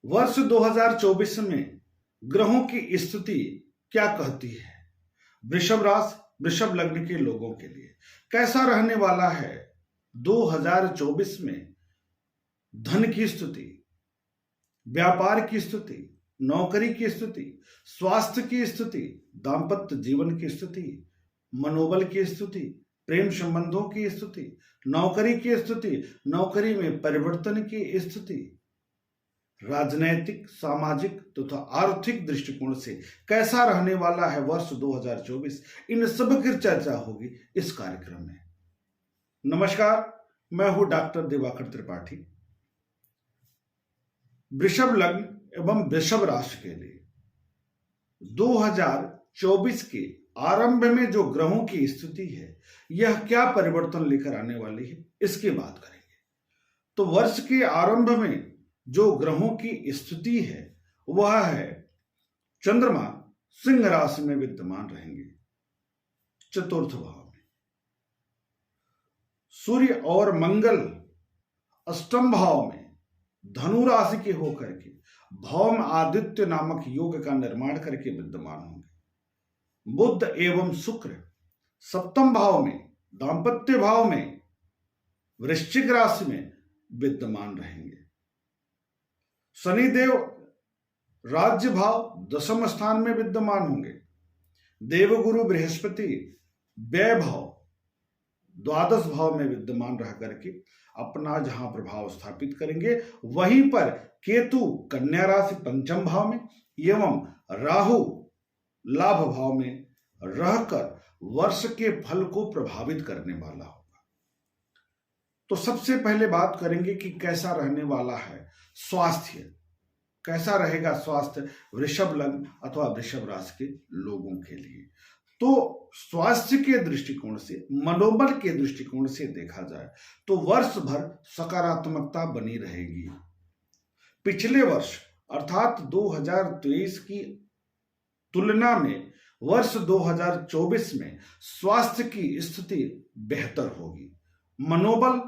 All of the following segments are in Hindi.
वर्ष 2024 में ग्रहों की स्थिति क्या कहती है? वृषभ राशि, वृषभ लग्न के लोगों के लिए कैसा रहने वाला है 2024 में? धन की स्थिति, व्यापार की स्थिति, नौकरी की स्थिति, स्वास्थ्य की स्थिति, दांपत्य जीवन की स्थिति, मनोबल की स्थिति, प्रेम संबंधों की स्थिति, नौकरी की स्थिति, नौकरी में परिवर्तन की स्थिति, राजनैतिक, सामाजिक तथा आर्थिक दृष्टिकोण से कैसा रहने वाला है वर्ष 2024, इन सब की चर्चा होगी इस कार्यक्रम में। नमस्कार, मैं हूं डॉक्टर दिवाकर त्रिपाठी। वृषभ लग्न एवं वृषभ राशि के लिए 2024 के आरंभ में जो ग्रहों की स्थिति है, यह क्या परिवर्तन लेकर आने वाली है, इसकी बात करेंगे। तो वर्ष के आरंभ में जो ग्रहों की स्थिति है वह है चंद्रमा सिंह राशि में विद्यमान रहेंगे, चतुर्थ भाव में। सूर्य और मंगल अष्टम भाव में धनु राशि के होकर के भौम आदित्य नामक योग का निर्माण करके विद्यमान होंगे। बुध एवं शुक्र सप्तम भाव में, दांपत्य भाव में, वृश्चिक राशि में विद्यमान रहेंगे। शनिदेव राज्य भाव दशम स्थान में विद्यमान होंगे। देवगुरु बृहस्पति व्यय भाव द्वादश भाव में विद्यमान रह करके अपना जहां प्रभाव स्थापित करेंगे, वहीं पर केतु कन्या राशि पंचम भाव में एवं राहु लाभ भाव में रहकर वर्ष के फल को प्रभावित करने वाला होगा। तो सबसे पहले बात करेंगे कि कैसा रहने वाला है स्वास्थ्य, कैसा रहेगा स्वास्थ्य वृषभ लग्न अथवा वृषभ राशि के लोगों के लिए। तो स्वास्थ्य के दृष्टिकोण से, मनोबल के दृष्टिकोण से देखा जाए तो वर्ष भर सकारात्मकता बनी रहेगी। पिछले वर्ष अर्थात 2023 की तुलना में वर्ष 2024 में स्वास्थ्य की स्थिति बेहतर होगी, मनोबल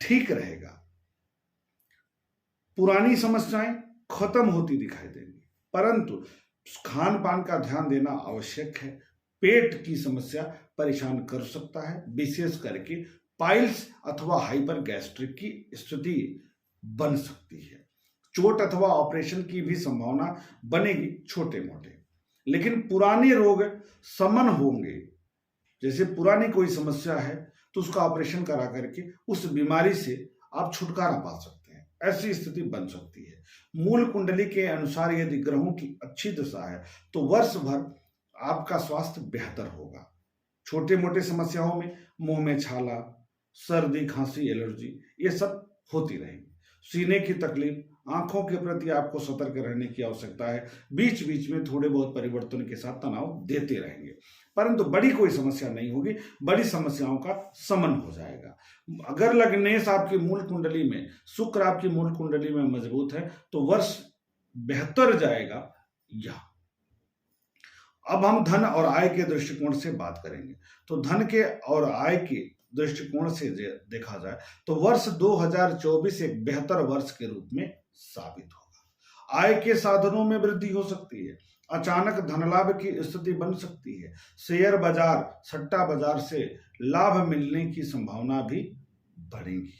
ठीक रहेगा, पुरानी समस्याएं खत्म होती दिखाई देंगी। परंतु खान पान का ध्यान देना आवश्यक है। पेट की समस्या परेशान कर सकता है, विशेष करके पाइल्स अथवा हाइपर गैस्ट्रिक की स्थिति बन सकती है। चोट अथवा ऑपरेशन की भी संभावना बनेगी छोटे मोटे, लेकिन पुराने रोग समन होंगे। जैसे पुरानी कोई समस्या है तो उसका ऑपरेशन करा करके उस बीमारी से आप छुटकारा पा सकते हैं, ऐसी स्थिति बन सकती है। मूल कुंडली के अनुसार यदि ग्रहों की अच्छी दशा है तो वर्ष भर आपका स्वास्थ्य बेहतर होगा। छोटे मोटे समस्याओं में मुंह में छाला, सर्दी, खांसी, एलर्जी ये सब होती रहेगी। सीने की तकलीफ, आंखों के प्रति आपको सतर्क रहने की आवश्यकता है। बीच बीच में थोड़े बहुत परिवर्तन के साथ तनाव देते रहेंगे, परंतु बड़ी कोई समस्या नहीं होगी। बड़ी समस्याओं का शमन हो जाएगा। अगर लग्नेश आपकी मूल कुंडली में, शुक्र आपकी मूल कुंडली में मजबूत है तो वर्ष बेहतर जाएगा। यह अब हम धन और आय के दृष्टिकोण से बात करेंगे। तो धन के और आय के दृष्टिकोण से देखा जाए तो वर्ष 2024 एक बेहतर वर्ष के रूप में साबित होगा। आय के साधनों में वृद्धि हो सकती है, अचानक धन लाभ की स्थिति बन सकती है। शेयर बाजार, सट्टा बाजार से लाभ मिलने की संभावना भी बढ़ेगी।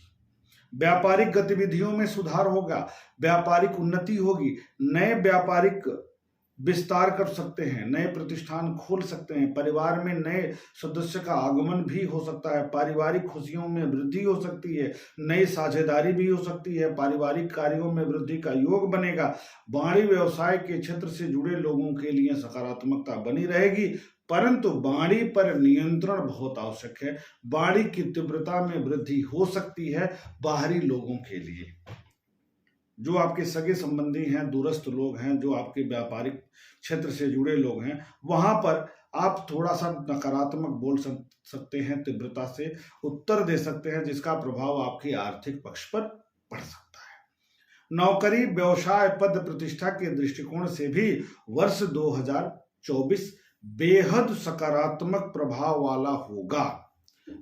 व्यापारिक गतिविधियों में सुधार होगा, व्यापारिक उन्नति होगी। नए व्यापारिक विस्तार कर सकते हैं, नए प्रतिष्ठान खोल सकते हैं। परिवार में नए सदस्य का आगमन भी हो सकता है। पारिवारिक खुशियों में वृद्धि हो सकती है, नई साझेदारी भी हो सकती है। पारिवारिक कार्यों में वृद्धि का योग बनेगा। वाणिज्य व्यवसाय के क्षेत्र से जुड़े लोगों के लिए सकारात्मकता बनी रहेगी, परंतु वाणी पर नियंत्रण बहुत आवश्यक है। वाणी की तीव्रता में वृद्धि हो सकती है। बाहरी लोगों के लिए, जो आपके सगे संबंधी हैं, दूरस्थ लोग हैं, जो आपके व्यापारिक क्षेत्र से जुड़े लोग हैं, वहां पर आप थोड़ा सा नकारात्मक बोल सकते हैं, तीव्रता से उत्तर दे सकते हैं, जिसका प्रभाव आपके आर्थिक पक्ष पर पड़ सकता है। नौकरी, व्यवसाय, पद प्रतिष्ठा के दृष्टिकोण से भी वर्ष 2024 बेहद सकारात्मक प्रभाव वाला होगा।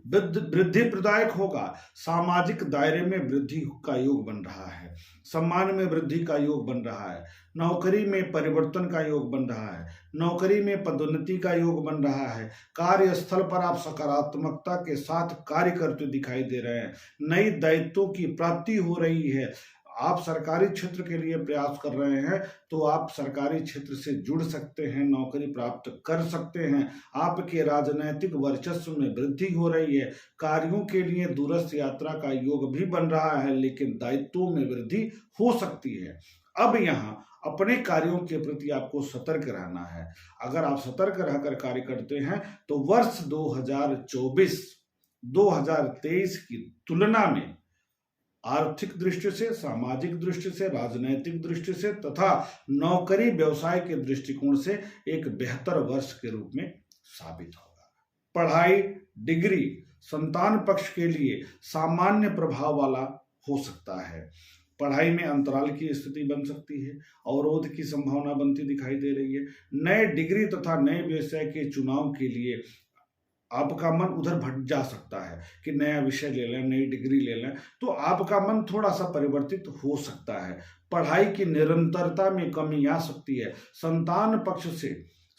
वृद्धि प्रदायक होगा। सामाजिक दायरे में वृद्धि का योग बन रहा है। सम्मान में वृद्धि का योग बन रहा है। नौकरी में परिवर्तन का योग बन रहा है। नौकरी में पदोन्नति का योग बन रहा है। कार्यस्थल पर आप सकारात्मकता के साथ कार्य करते दिखाई दे रहे हैं। नई दायित्वों की प्राप्ति हो रही है। आप सरकारी क्षेत्र के लिए प्रयास कर रहे हैं तो आप सरकारी क्षेत्र से जुड़ सकते हैं, नौकरी प्राप्त कर सकते हैं। आपके राजनैतिक वर्चस्व में वृद्धि हो रही है। कार्यों के लिए दूरस्थ यात्रा का योग भी बन रहा है, लेकिन दायित्वों में वृद्धि हो सकती है। अब यहाँ अपने कार्यों के प्रति आपको सतर्क रहना है। अगर आप सतर्क रहकर कार्य करते हैं तो वर्ष 2024 2023 की तुलना में आर्थिक दृष्टि से, सामाजिक दृष्टि से, राजनैतिक दृष्टि से तथा नौकरी व्यवसाय के दृष्टिकोण से एक बेहतर वर्ष के रूप में साबित होगा। पढ़ाई, डिग्री, संतान पक्ष के लिए सामान्य प्रभाव वाला हो सकता है। पढ़ाई में अंतराल की स्थिति बन सकती है, अवरोध की संभावना बनती दिखाई दे रही है। नए डिग्री तथा नए विषय के चुनाव के लिए आपका मन उधर भट जा सकता है कि नया विषय ले लें, नई डिग्री ले लें, तो आपका मन थोड़ा सा परिवर्तित हो सकता है। पढ़ाई की निरंतरता में कमी आ सकती है। संतान पक्ष से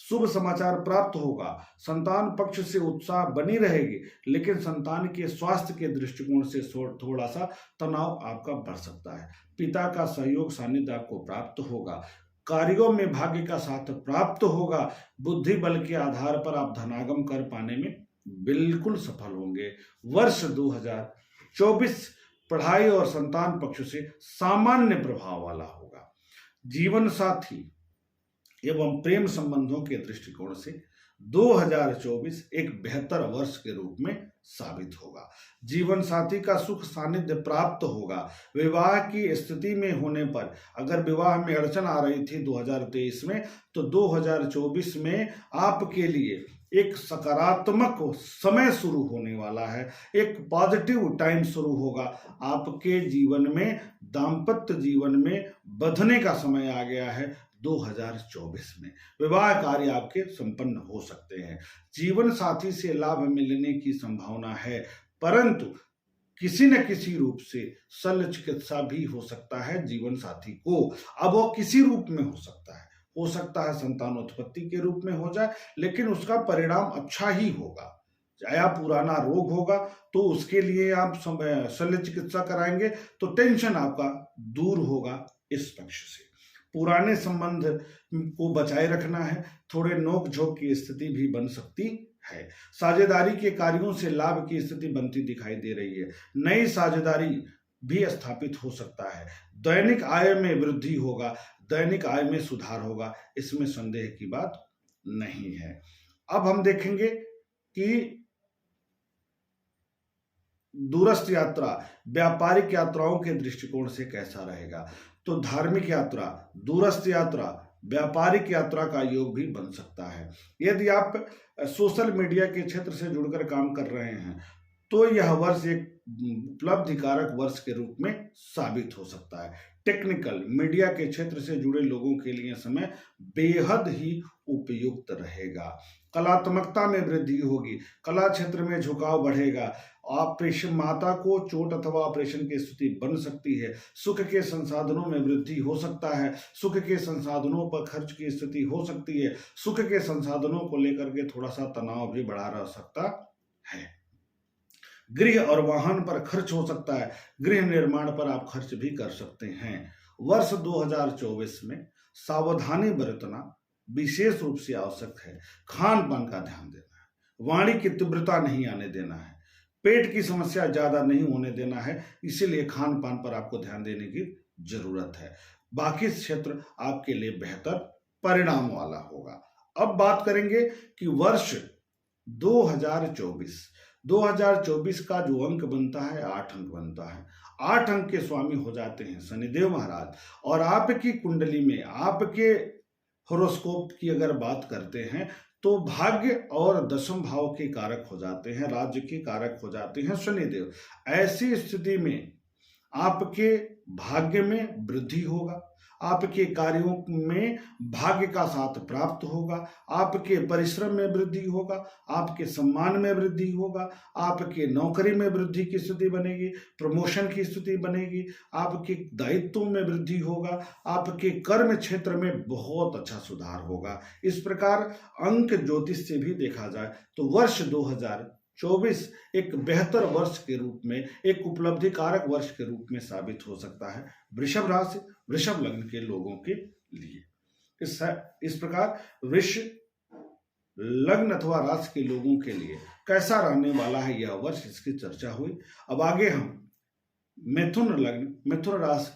शुभ समाचार प्राप्त होगा। संतान पक्ष से उत्साह बनी रहेगी, लेकिन संतान के स्वास्थ्य के दृष्टिकोण से थोड़ा सा तनाव आपका बढ़ सकता है। पिता का सहयोग सानिध्य आपको प्राप्त होगा। कार्यों में भाग्य का साथ प्राप्त होगा। बुद्धि बल के आधार पर आप धनागम कर पाने में बिल्कुल सफल होंगे। वर्ष 2024 पढ़ाई और संतान पक्ष से सामान्य प्रभाव वाला होगा। जीवन साथी एवं प्रेम संबंधों के दृष्टिकोण से 2024 एक बेहतर वर्ष के रूप में साबित होगा। जीवन साथी का सुख सानिध्य प्राप्त होगा। विवाह की स्थिति में होने पर अगर विवाह में अड़चन आ रही थी 2023 में, तो 2024 में आपके लिए एक सकारात्मक समय शुरू होने वाला है। एक पॉजिटिव टाइम शुरू होगा। आपके जीवन में, दाम्पत्य जीवन में बंधने का समय आ गया है। 2024 में विवाह कार्य आपके संपन्न हो सकते हैं। जीवन साथी से लाभ मिलने की संभावना है, परंतु किसी न किसी रूप से शल्य चिकित्सा भी हो सकता है जीवन साथी को। अब वो किसी रूप में हो सकता है संतानोत्पत्ति के रूप में हो जाए, लेकिन उसका परिणाम अच्छा ही होगा। या पुराना रोग होगा तो उसके लिए आप शल्य चिकित्सा कराएंगे तो टेंशन आपका दूर होगा। इस पक्ष से पुराने संबंध को बचाए रखना है। थोड़े नोक झोंक की स्थिति भी बन सकती है। साझेदारी के कार्यों से लाभ की स्थिति बनती दिखाई दे रही है। नई साझेदारी भी स्थापित हो सकता है। दैनिक आय में वृद्धि होगा, दैनिक आय में सुधार होगा, इसमें संदेह की बात नहीं है। अब हम देखेंगे कि दूरस्थ यात्रा, व्यापारिक यात्राओं के दृष्टिकोण से कैसा रहेगा। तो धार्मिक यात्रा, दूरस्थ यात्रा, व्यापारिक यात्रा का योग भी बन सकता है। यदि आप सोशल मीडिया के क्षेत्र से जुड़कर काम कर रहे हैं तो यह वर्ष एक उपलब्धिकारक वर्ष के रूप में साबित हो सकता है। टेक्निकल मीडिया के क्षेत्र से जुड़े लोगों के लिए समय बेहद ही उपयुक्त रहेगा। कलात्मकता में वृद्धि होगी, कला क्षेत्र में झुकाव बढ़ेगा। ऑपरेशन, माता को चोट अथवा ऑपरेशन की स्थिति बन सकती है। सुख के संसाधनों में वृद्धि हो सकता है। सुख के संसाधनों पर खर्च की स्थिति हो सकती है। सुख के संसाधनों को लेकर के थोड़ा सा तनाव भी बढ़ा रह सकता है। गृह और वाहन पर खर्च हो सकता है। गृह निर्माण पर आप खर्च भी कर सकते हैं। वर्ष 2024 में सावधानी बरतना विशेष रूप से आवश्यक है। खान पान का ध्यान देना है, वाणी की तीव्रता नहीं आने देना है, पेट की समस्या ज्यादा नहीं होने देना है, इसीलिए खान पान पर आपको ध्यान देने की जरूरत है। बाकी क्षेत्र आपके लिए बेहतर परिणाम वाला होगा। अब बात करेंगे कि वर्ष 2024 का जो अंक बनता है 8 अंक बनता है। 8 अंक के स्वामी हो जाते हैं शनिदेव महाराज, और आपकी कुंडली में, आपके होरोस्कोप की अगर बात करते हैं तो भाग्य और दशम भाव के कारक हो जाते हैं, राज्य के कारक हो जाते हैं शनिदेव। ऐसी स्थिति में आपके भाग्य में वृद्धि होगा, आपके कार्यों में भाग्य का साथ प्राप्त होगा, आपके परिश्रम में वृद्धि होगा, आपके सम्मान में वृद्धि होगा, आपके नौकरी में वृद्धि की स्थिति बनेगी, प्रमोशन की स्थिति बनेगी, आपके दायित्वों में वृद्धि होगा, आपके कर्म क्षेत्र में बहुत अच्छा सुधार होगा। इस प्रकार अंक ज्योतिष से भी देखा जाए तो वर्ष 2024 एक बेहतर वर्ष के रूप में, एक उपलब्धि कारक वर्ष के रूप में साबित हो सकता है वृषभ राशि, वृषभ लग्न के लोगों के लिए। इस प्रकार वृष लग्न अथवा राशि के लोगों के लिए कैसा रहने वाला है यह वर्ष, इसकी चर्चा हुई। अब आगे हम मिथुन लग्न, मिथुन राशि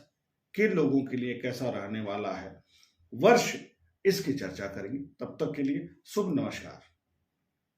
के लोगों के लिए कैसा रहने वाला है वर्ष, इसकी चर्चा करेंगे। तब तक के लिए शुभ नमस्कार।